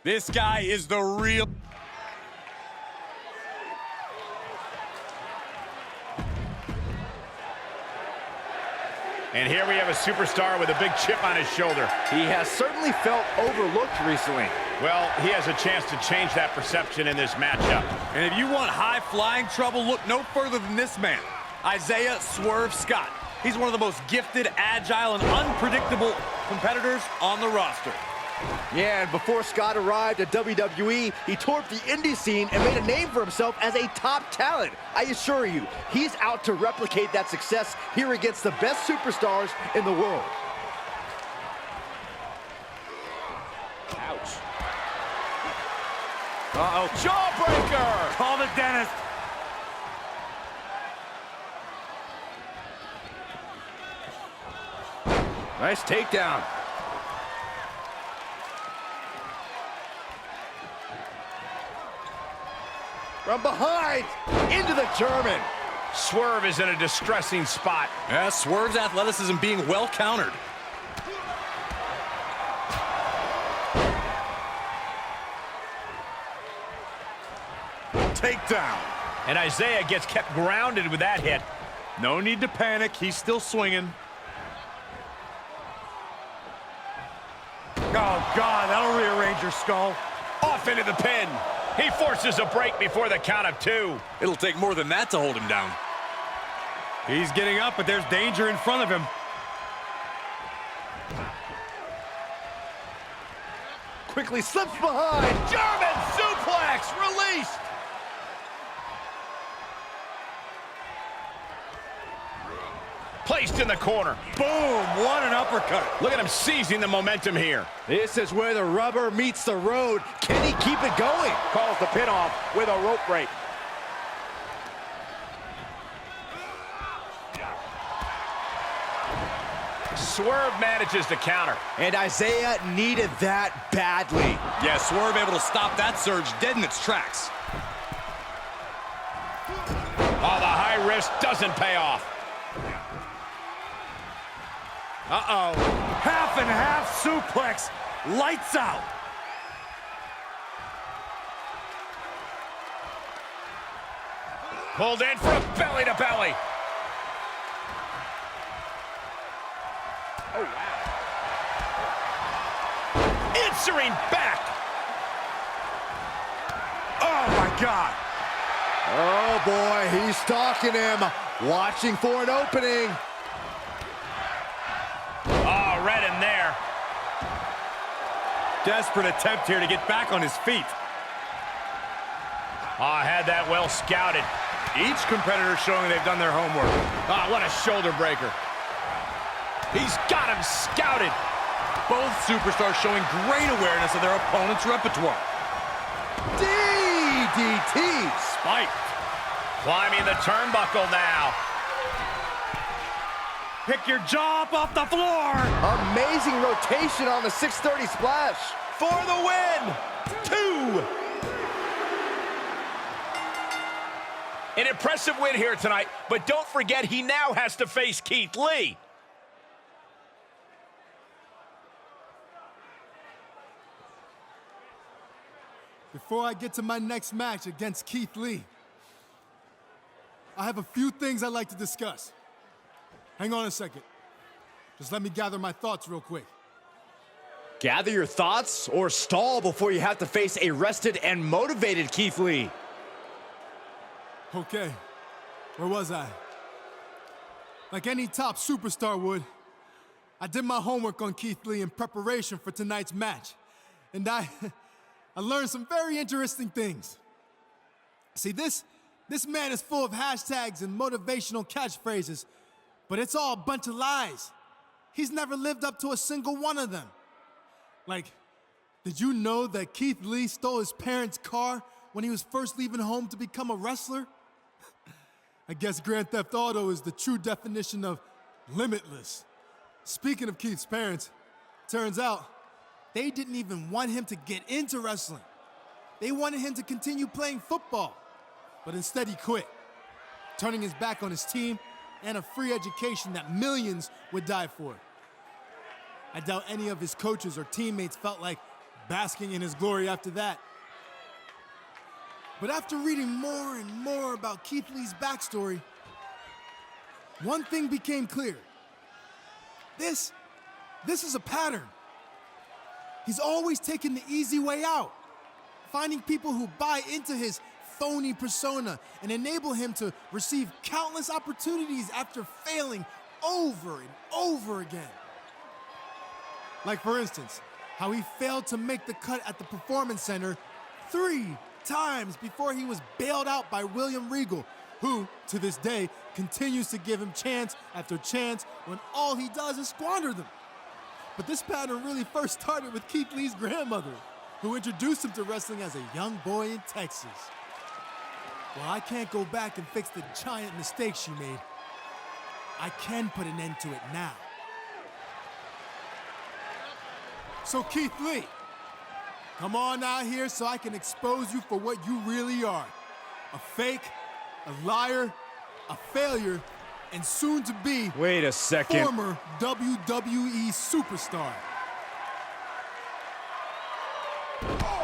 This guy is the real... And here we have a superstar with a big chip on his shoulder. He has certainly felt overlooked recently. Well, he has a chance to change that perception in this matchup. And if you want high-flying trouble, look no further than this man, Isaiah Swerve Scott. He's one of the most gifted, agile, and unpredictable competitors on the roster. Yeah, and before Scott arrived at WWE, he toured the indie scene and made a name for himself as a top talent. I assure you, he's out to replicate that success here against the best superstars in the world. Ouch. Uh-oh, jawbreaker! Call the dentist. Nice takedown. From behind, into the German. Swerve is in a distressing spot. Yeah, Swerve's athleticism being well countered. Takedown. And Isaiah gets kept grounded with that hit. No need to panic. He's still swinging. Oh, God, that'll rearrange your skull. Off into the pin. He forces a break before the count of 2. It'll take more than that to hold him down. He's getting up, but there's danger in front of him. Quickly slips behind. German suplex released. Placed in the corner. Boom, what an uppercut. Look at him seizing the momentum here. This is where the rubber meets the road. Can he keep it going? Calls the pin off with a rope break. Swerve manages to counter. And Isaiah needed that badly. Yeah, Swerve able to stop that surge dead in its tracks. Oh, the high risk doesn't pay off. Uh-oh. Half and half suplex. Lights out. Pulled in for a belly to belly. Oh, wow. Answering back. Oh, my God. Oh, boy, he's stalking him. Watching for an opening. Oh, read him there. Desperate attempt here to get back on his feet. Oh, had that well scouted. Each competitor showing they've done their homework. Oh, what a shoulder breaker. He's got him scouted. Both superstars showing great awareness of their opponent's repertoire. DDT. Spike. Climbing the turnbuckle now. Pick your jaw up off the floor. Amazing rotation on the 630 splash. For the win. 2. An impressive win here tonight, but don't forget he now has to face Keith Lee. Before I get to my next match against Keith Lee, I have a few things I'd like to discuss. Hang on a second. Just let me gather my thoughts real quick. Gather your thoughts or stall before you have to face a rested and motivated Keith Lee. Okay, where was I? Like any top superstar would, I did my homework on Keith Lee in preparation for tonight's match. And I learned some very interesting things. See, this man is full of hashtags and motivational catchphrases, but it's all a bunch of lies. He's never lived up to a single one of them. Like, did you know that Keith Lee stole his parents' car when he was first leaving home to become a wrestler? I guess Grand Theft Auto is the true definition of limitless. Speaking of Keith's parents, turns out they didn't even want him to get into wrestling. They wanted him to continue playing football, but instead he quit, turning his back on his team and a free education that millions would die for. I doubt any of his coaches or teammates felt like basking in his glory after that. But after reading more and more about Keith Lee's backstory, one thing became clear. This is a pattern. He's always taken the easy way out, finding people who buy into his phony persona and enable him to receive countless opportunities after failing over and over again. Like, for instance, how he failed to make the cut at the Performance Center 3 times before he was bailed out by William Regal, who, to this day, continues to give him chance after chance when all he does is squander them. But this pattern really first started with Keith Lee's grandmother, who introduced him to wrestling as a young boy in Texas. While I can't go back and fix the giant mistake she made, I can put an end to it now. So Keith Lee, come on out here so I can expose you for what you really are. A fake, a liar, a failure, and soon to be Wait a second. former WWE superstar.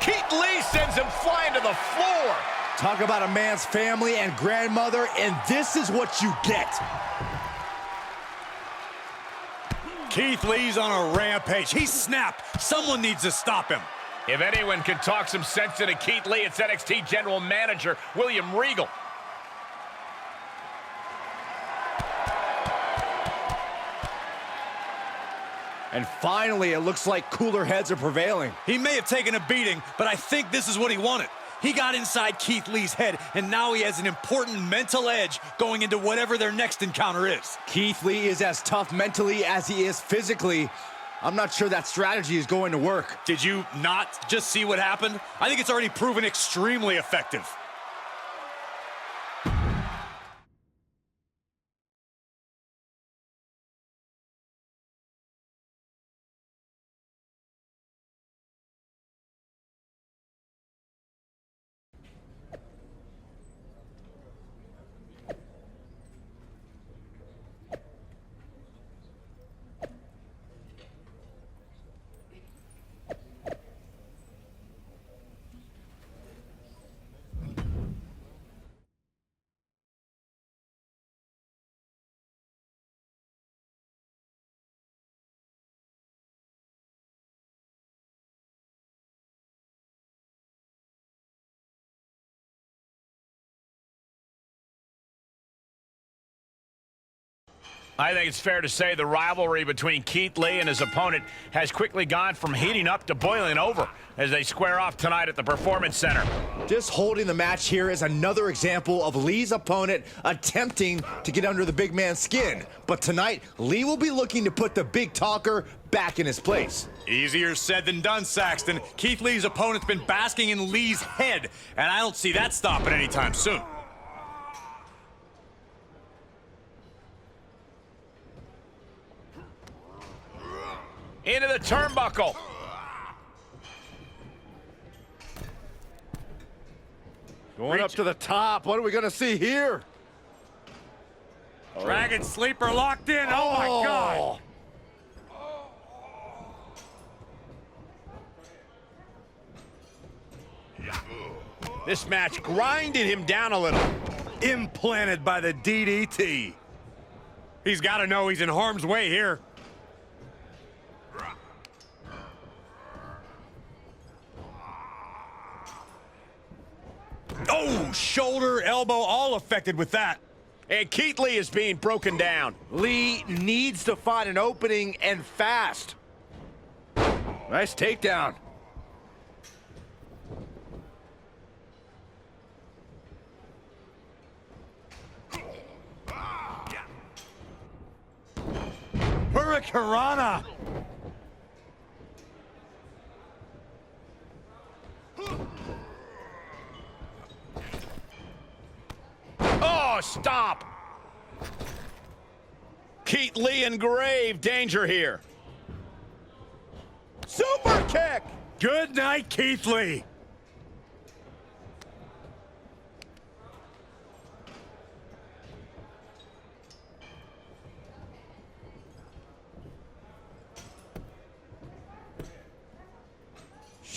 Keith Lee sends him flying to the floor. Talk about a man's family and grandmother, and this is what you get. Keith Lee's on a rampage. He's snapped. Someone needs to stop him. If anyone can talk some sense into Keith Lee, it's NXT General Manager William Regal. And finally, it looks like cooler heads are prevailing. He may have taken a beating, but I think this is what he wanted. He got inside Keith Lee's head, and now he has an important mental edge going into whatever their next encounter is. Keith Lee is as tough mentally as he is physically. I'm not sure that strategy is going to work. Did you not just see what happened? I think it's already proven extremely effective. I think it's fair to say the rivalry between Keith Lee and his opponent has quickly gone from heating up to boiling over as they square off tonight at the Performance Center. Just holding the match here is another example of Lee's opponent attempting to get under the big man's skin. But tonight, Lee will be looking to put the big talker back in his place. Easier said than done, Saxton. Keith Lee's opponent's been basking in Lee's head, and I don't see that stopping anytime soon. Into the turnbuckle. Going up to the top. What are we going to see here? Dragon Sleeper locked in. Oh, my God. This match grinded him down a little. Implanted by the DDT. He's got to know he's in harm's way here. Oh, shoulder, elbow, all affected with that. And Keith Lee is being broken down. Lee needs to find an opening and fast. Nice takedown. Hurricanrana. Oh, stop. Keith Lee in grave danger here. Super kick. Good night, Keith Lee.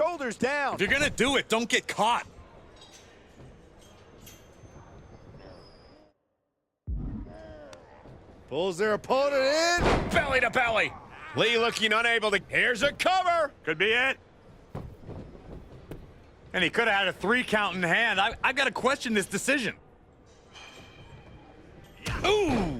shoulders down. If you're gonna do it, don't get caught. Pulls their opponent in. Belly to belly. Lee looking unable to. Here's a cover. Could be it. And he could have had a 3 count in hand. I've got to question this decision. Ooh.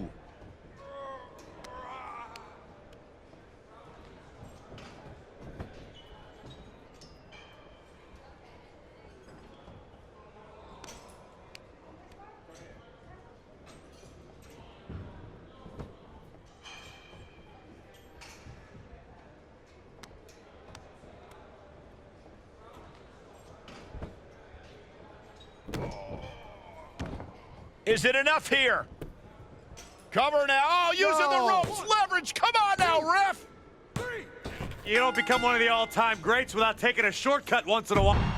Is it enough here? Cover now. Oh, using the ropes. Leverage. Come on now, ref. You don't become one of the all-time greats without taking a shortcut once in a while.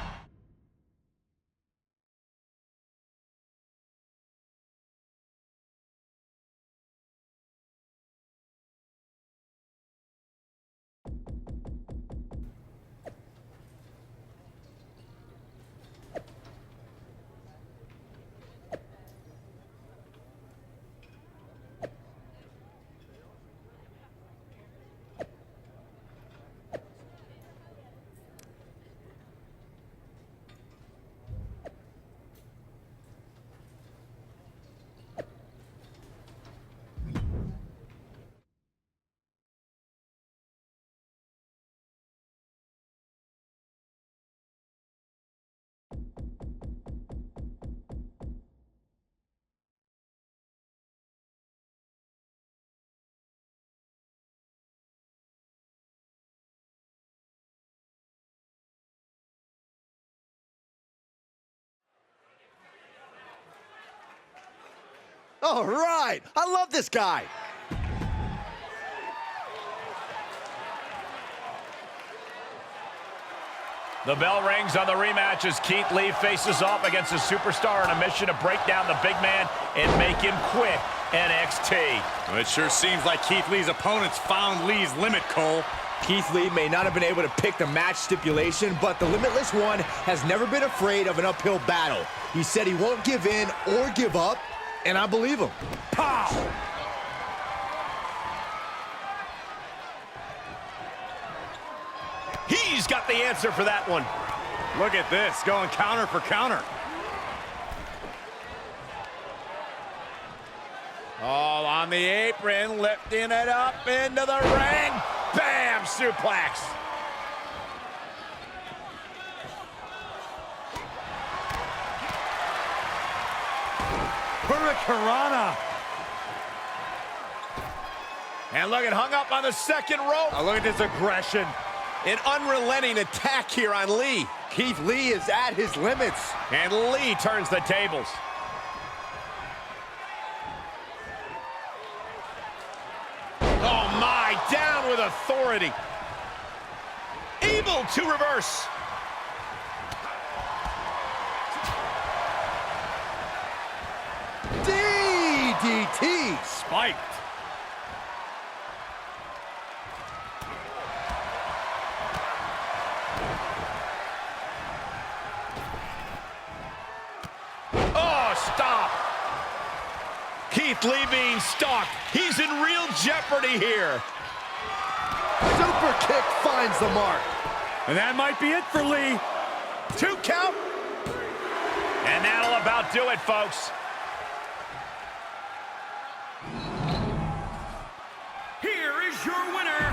All right. I love this guy. The bell rings on the rematch as Keith Lee faces off against a superstar on a mission to break down the big man and make him quit NXT. Well, it sure seems like Keith Lee's opponents found Lee's limit, Cole. Keith Lee may not have been able to pick the match stipulation, but the Limitless One has never been afraid of an uphill battle. He said he won't give in or give up, and I believe him. Pow! He's got the answer for that one. Look at this, going counter for counter. All on the apron, lifting it up into the ring. Bam! Suplex. Hurricanrana. And look at hung up on the second rope. Look at this aggression. An unrelenting attack here on Lee. Keith Lee is at his limits. And Lee turns the tables. Oh my, down with authority. Able to reverse. DDT. Spiked. Oh, stop. Keith Lee being stalked. He's in real jeopardy here. Super kick finds the mark. And that might be it for Lee. 2 count. And that'll about do it, folks. Here is your winner,